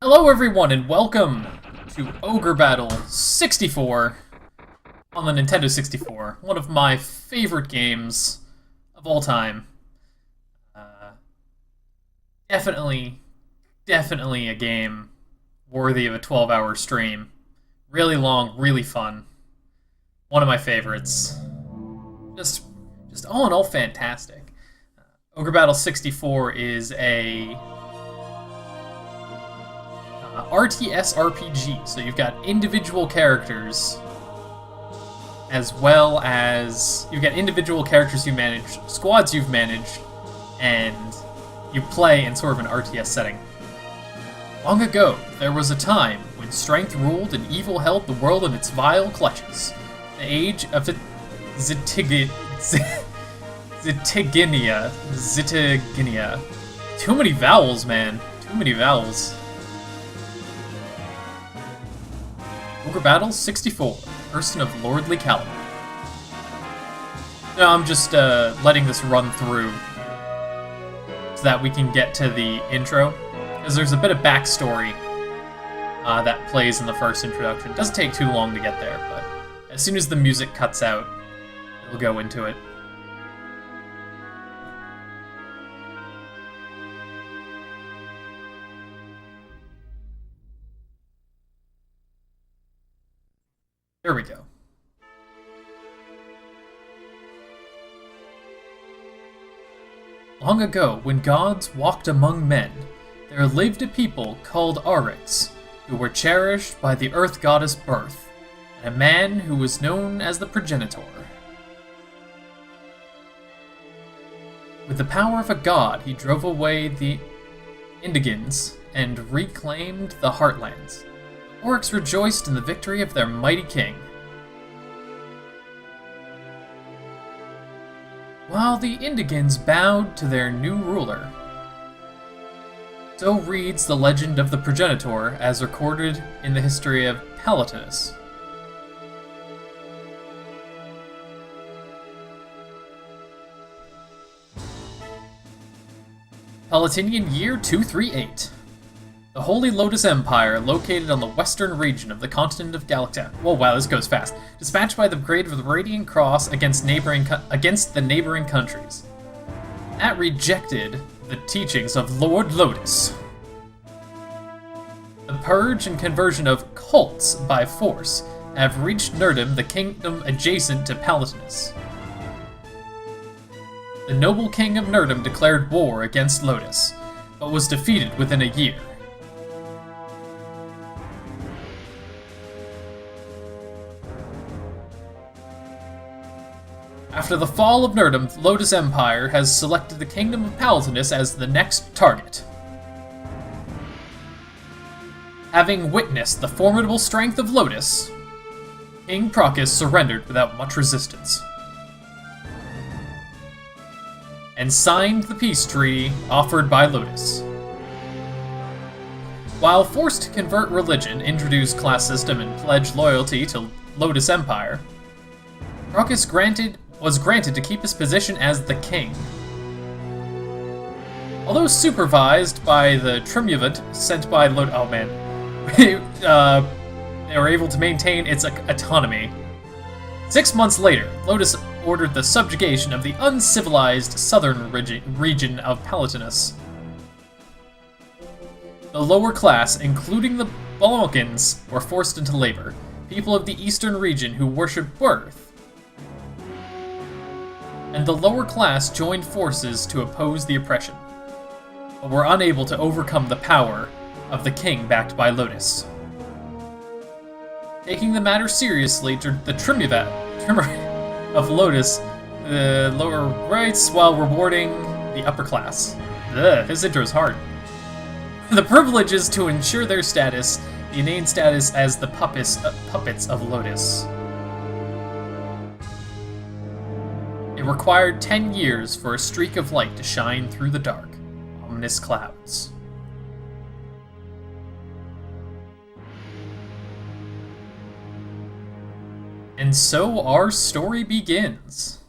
Hello everyone and welcome to Ogre Battle 64 on the Nintendo 64. One of my favorite games of all time. Definitely a game worthy of a 12-hour stream. Really long, really fun. One of my favorites. Just all in all fantastic. Ogre Battle 64 is a RTS RPG, so you've got individual characters as well as you've got individual characters you manage, squads you've managed, and you play in sort of an RTS setting. Long ago, there was a time when strength ruled and evil held the world in its vile clutches. The age of Zitiginia. Too many vowels, man. Too many vowels. Ogre Battle 64, Person of Lordly Caliber. No, I'm just letting this run through so that we can get to the intro, because there's a bit of backstory that plays in the first introduction. It doesn't take too long to get there, but as soon as the music cuts out, we'll go into it. There we go. Long ago, when gods walked among men, there lived a people called Auryx, who were cherished by the earth goddess Birth, and a man who was known as the Progenitor. With the power of a god, he drove away the Indigans and reclaimed the Heartlands. Auryx rejoiced in the victory of their mighty king. While the Indigans bowed to their new ruler. So reads the legend of the Progenitor as recorded in the history of Palatinus. Palatinian year 238. The Holy Lotus Empire, located on the western region of the continent of Galacta. Whoa, wow, this goes fast. Dispatched by the Brigade of the Radiant Cross against the neighboring countries. That rejected the teachings of Lord Lotus. The purge and conversion of cults by force have reached Nerdum, the kingdom adjacent to Palatinus. The noble king of Nerdum declared war against Lotus, but was defeated within a year. After the fall of Nerdum, Lotus Empire has selected the Kingdom of Palatinus as the next target. Having witnessed the formidable strength of Lotus, King Protagonist surrendered without much resistance, and signed the peace treaty offered by Lotus. While forced to convert religion, introduce class system, and pledge loyalty to Lotus Empire, Protagonist was granted to keep his position as the king. Although supervised by the Triumvirate sent by Lotus... Oh man. They were able to maintain its autonomy. 6 months later, Lotus ordered the subjugation of the uncivilized southern region of Palatinus. The lower class, including the Balkans, were forced into labor. People of the eastern region who worshipped Birth, and the lower class joined forces to oppose the oppression, but were unable to overcome the power of the king backed by Lotus. Taking the matter seriously, the Triumvirate of Lotus, the lower rights while rewarding the upper class. Ugh, this intro is hard. The privileges to ensure their status, the inane status as the puppets of Lotus. It required 10 years for a streak of light to shine through the dark, ominous clouds. And so our story begins.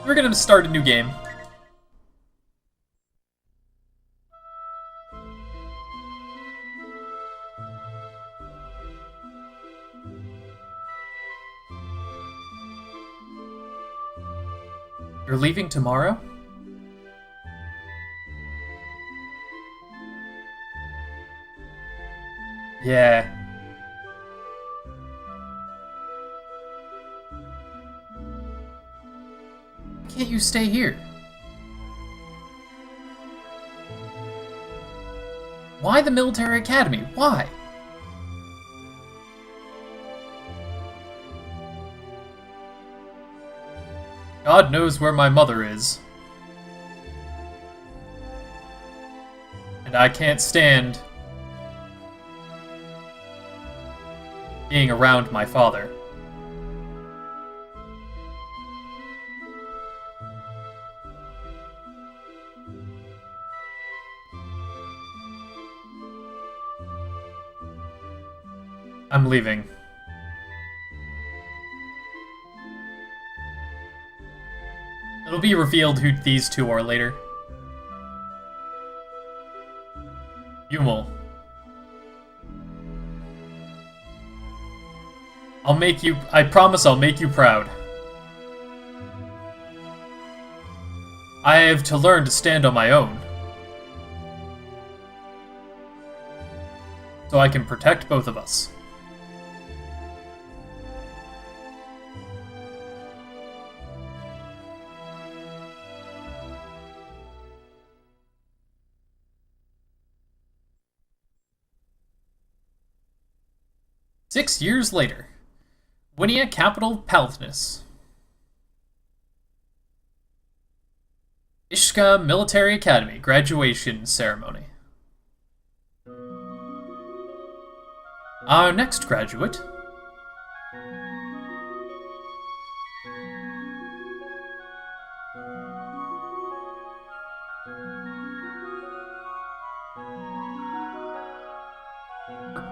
We're gonna start a new game. You're leaving tomorrow? Yeah. Why can't you stay here? Why the military academy? Why? God knows where my mother is. And I can't stand being around my father. I'm leaving. It'll be revealed who these two are later. Yumel. I promise I'll make you proud. I have to learn to stand on my own. So I can protect both of us. Six years later, Winia capital Palatinus. Ishka Military Academy graduation ceremony. Our next graduate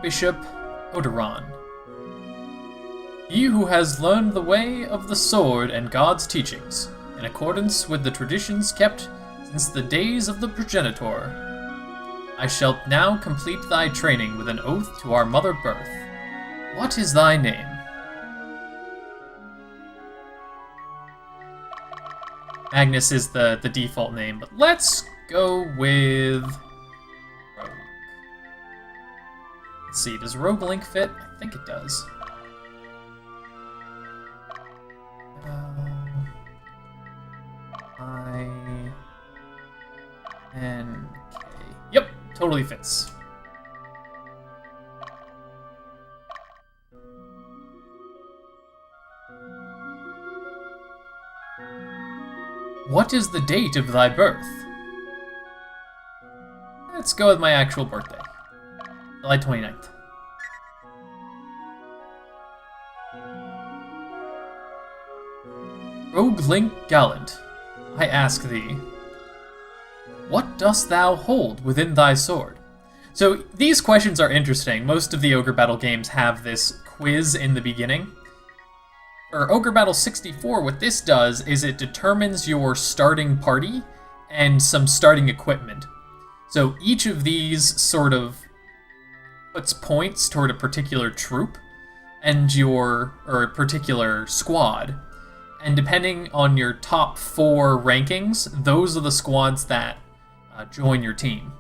Bishop Odoron. He who has learned the way of the sword and God's teachings, in accordance with the traditions kept since the days of the progenitor. I shall now complete thy training with an oath to our mother birth. What is thy name? Magnus is the default name, but let's go with Rogue. Let's see, does Rogue Link fit? I think it does. I-N-K. Yep, totally fits. What is the date of thy birth? Let's go with my actual birthday. July 29th. Rogue Link Gallant, I ask thee, what dost thou hold within thy sword? So these questions are interesting. Most of the Ogre Battle games have this quiz in the beginning. For Ogre Battle 64, what this does is it determines your starting party and some starting equipment. So each of these sort of puts points toward a particular troop and or a particular squad. And depending on your top 4 rankings, those are the squads that join your team.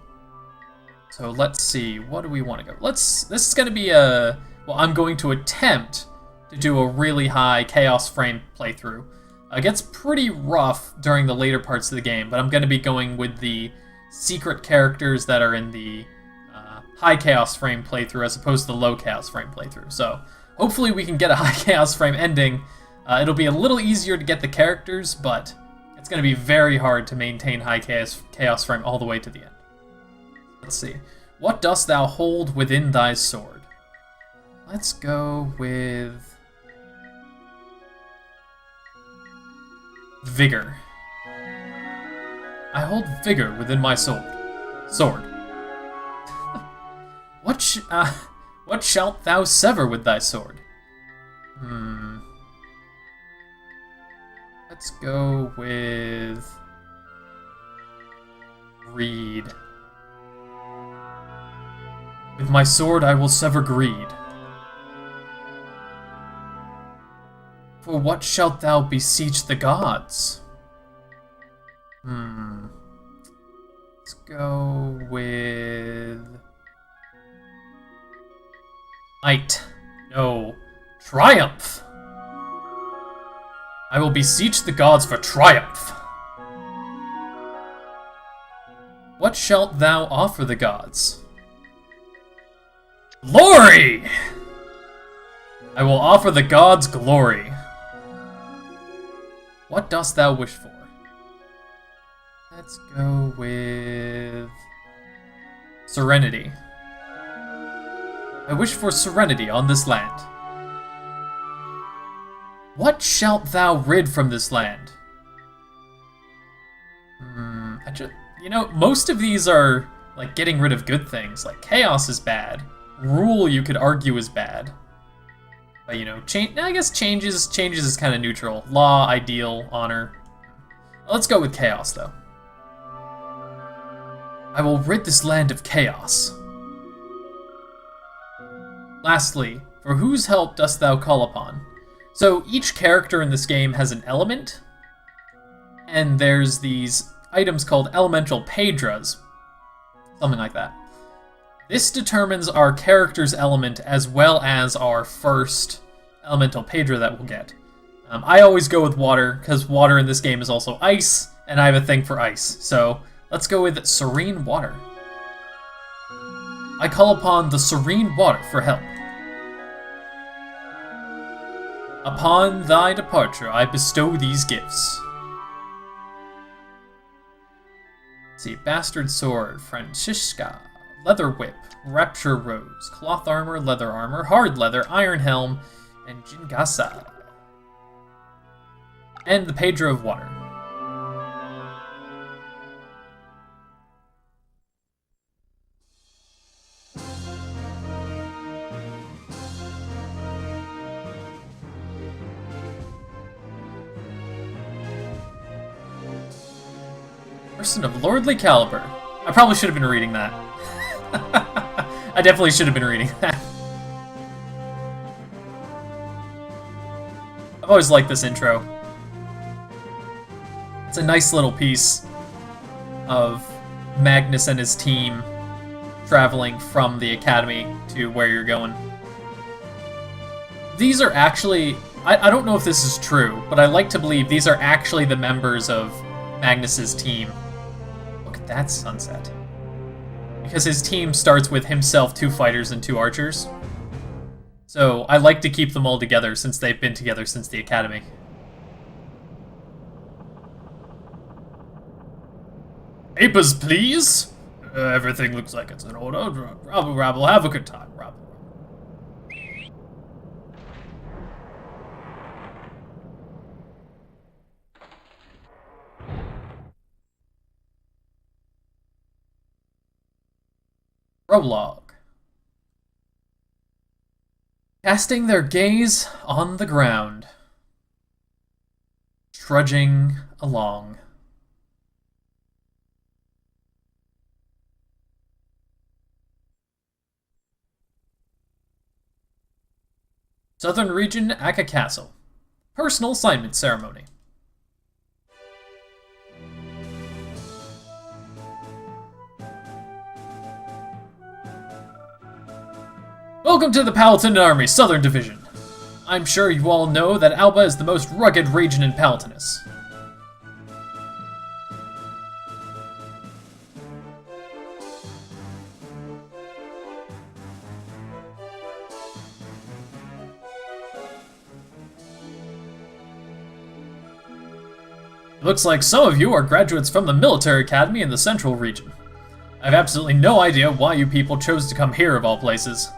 So let's see, what do we want to go? This is going to be I'm going to attempt to do a really high Chaos Frame playthrough. It gets pretty rough during the later parts of the game, but I'm going to be going with the secret characters that are in the high Chaos Frame playthrough as opposed to the low Chaos Frame playthrough. So hopefully we can get a high Chaos Frame ending. It'll be a little easier to get the characters, but it's going to be very hard to maintain high Chaos Frame all the way to the end. Let's see. What dost thou hold within thy sword? Let's go with Vigor. I hold vigor within my sword. What shalt thou sever with thy sword? Let's go with greed. With my sword I will sever greed. For what shalt thou beseech the gods? Let's go with... Might. No. Triumph! I will beseech the gods for triumph. What shalt thou offer the gods? Glory! I will offer the gods glory. What dost thou wish for? Let's go with... Serenity. I wish for serenity on this land. What shalt thou rid from this land? You know, most of these are, like, getting rid of good things. Like, chaos is bad. Rule, you could argue, is bad. But, you know, I guess changes is kind of neutral. Law, ideal, honor. Let's go with chaos, though. I will rid this land of chaos. Lastly, for whose help dost thou call upon? So each character in this game has an element, and there's these items called elemental pedras, something like that. This determines our character's element as well as our first elemental pedra that we'll get. I always go with water, because water in this game is also ice, and I have a thing for ice. So let's go with serene water. I call upon the serene water for help. Upon thy departure, I bestow these gifts. Let's see, Bastard Sword, Francisca, Leather Whip, Rapture Rose, Cloth Armor, Leather Armor, Hard Leather, Iron Helm, and Jingasa. And the Pedro of Water. Person of lordly caliber. I probably should have been reading that. I definitely should have been reading that. I've always liked this intro. It's a nice little piece of Magnus and his team traveling from the academy to where you're going. These are actually... I don't know if this is true, but I like to believe these are actually the members of Magnus's team. Look at that sunset. Because his team starts with himself, 2 fighters, and 2 archers. So I like to keep them all together since they've been together since the academy. Papers, please! Everything looks like it's in order. Rabble, rabble, have a good time, rabble. Prologue. Casting their gaze on the ground. Trudging along. Southern Region, Akka Castle. Personal assignment ceremony. Welcome to the Palatine Army, Southern Division. I'm sure you all know that Alba is the most rugged region in Palatinus. It looks like some of you are graduates from the military academy in the Central region. I have absolutely no idea why you people chose to come here of all places.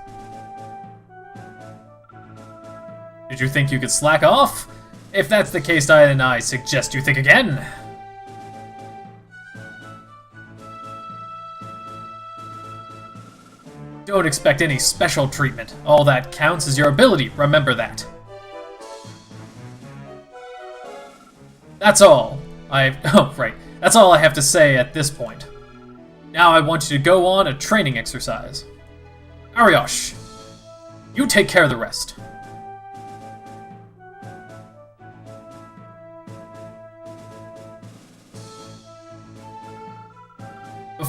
Did you think you could slack off? If that's the case, I suggest you think again. Don't expect any special treatment. All that counts is your ability, remember that. That's all. Oh, right. That's all I have to say at this point. Now I want you to go on a training exercise. Ariosh, you take care of the rest.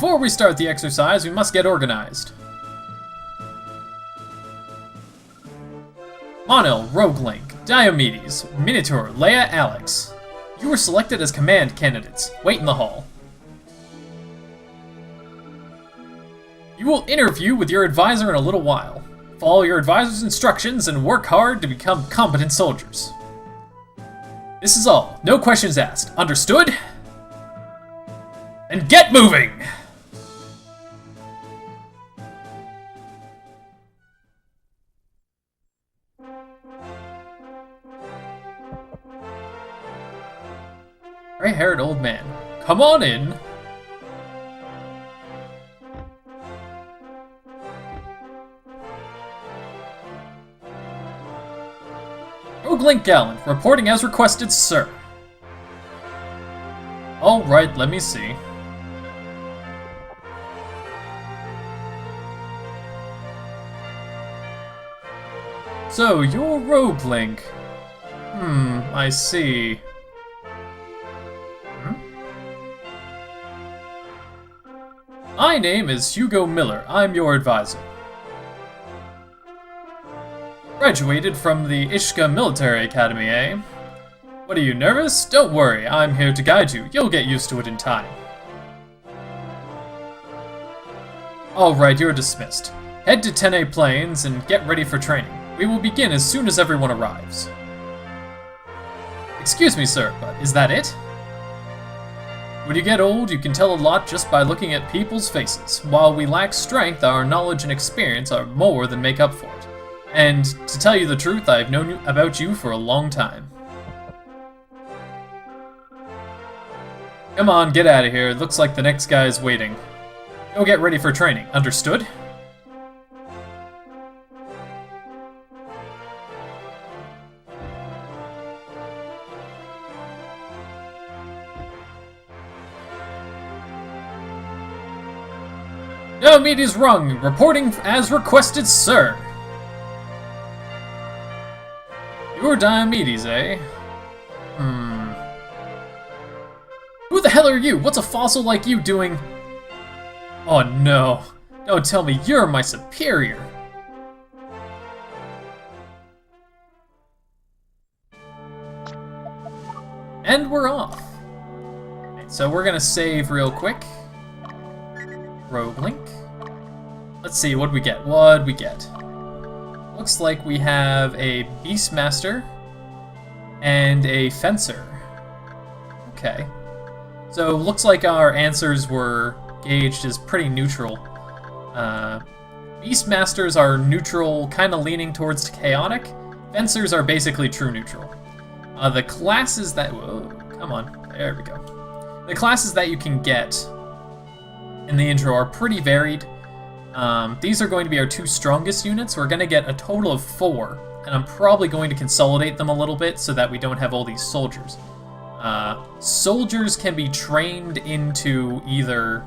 Before we start the exercise, we must get organized. Monil, Roguelink, Diomedes, Minotaur, Leia, Alex. You were selected as command candidates. Wait in the hall. You will interview with your advisor in a little while. Follow your advisor's instructions and work hard to become competent soldiers. This is all. No questions asked. Understood? And get moving! Gray-haired old man. Come on in. Roguelink Gallant, reporting as requested, sir. Alright, let me see. So, you're Roguelink. I see. My name is Hugo Miller. I'm your advisor. Graduated from the Ishka Military Academy, eh? What are you, nervous? Don't worry, I'm here to guide you. You'll get used to it in time. Alright, you're dismissed. Head to 10A Plains and get ready for training. We will begin as soon as everyone arrives. Excuse me, sir, but is that it? When you get old, you can tell a lot just by looking at people's faces. While we lack strength, our knowledge and experience are more than make up for it. And, to tell you the truth, I've known about you for a long time. Come on, get out of here. It looks like the next guy is waiting. Go get ready for training. Understood? No, meat rung. Reporting as requested, sir. You're Diomedes, eh? Who the hell are you? What's a fossil like you doing? Oh no. Don't tell me you're my superior. And we're off. Okay, so we're gonna save real quick. Roguelink. Let's see, what'd we get? What'd we get? Looks like we have a Beastmaster and a Fencer. Okay. So, looks like our answers were gauged as pretty neutral. Beastmasters are neutral, kind of leaning towards chaotic. Fencers are basically true neutral. The classes that... Whoa, come on. There we go. The classes that you can get in the intro are pretty varied. These are going to be our two strongest units. We're going to get a total of 4, and I'm probably going to consolidate them a little bit so that we don't have all these soldiers. Soldiers can be trained into either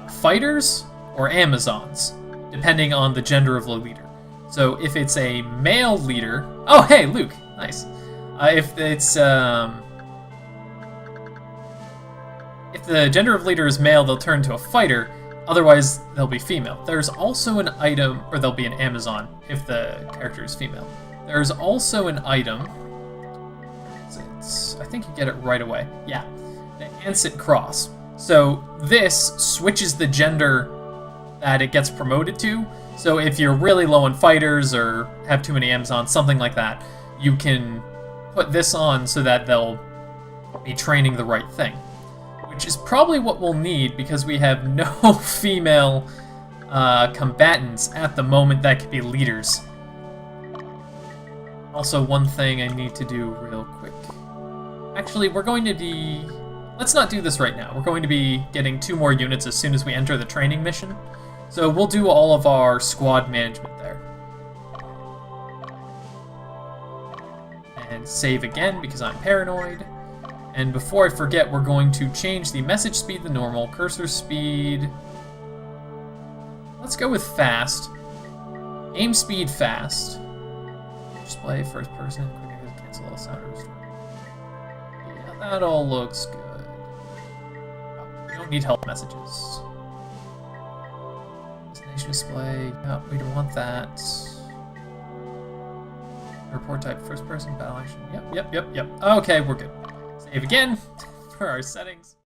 fighters or Amazons, depending on the gender of the leader. So if it's a male leader... Oh, hey, Luke! Nice. If it's... If the gender of leader is male, they'll turn to a fighter. Otherwise, they'll be female. There's also an item, or they'll be an Amazon if the character is female. There's also an item. I think you get it right away. Yeah, the Ancient Cross. So this switches the gender that it gets promoted to. So if you're really low on fighters or have too many Amazons, something like that, you can put this on so that they'll be training the right thing. Which is probably what we'll need because we have no female combatants at the moment that could be leaders. Also, one thing I need to do real quick. Actually, we're going to be... Let's not do this right now. We're going to be getting 2 more units as soon as we enter the training mission. So we'll do all of our squad management there. And save again because I'm paranoid. And before I forget, we're going to change the message speed to normal, cursor speed... Let's go with fast. Aim speed fast. Display first person, quick cancel sound restore. Yeah, that all looks good. Oh, we don't need help messages. Destination display. Yep, we don't want that. Report type first person, battle action. Yep. Okay, we're good. Save again for our settings.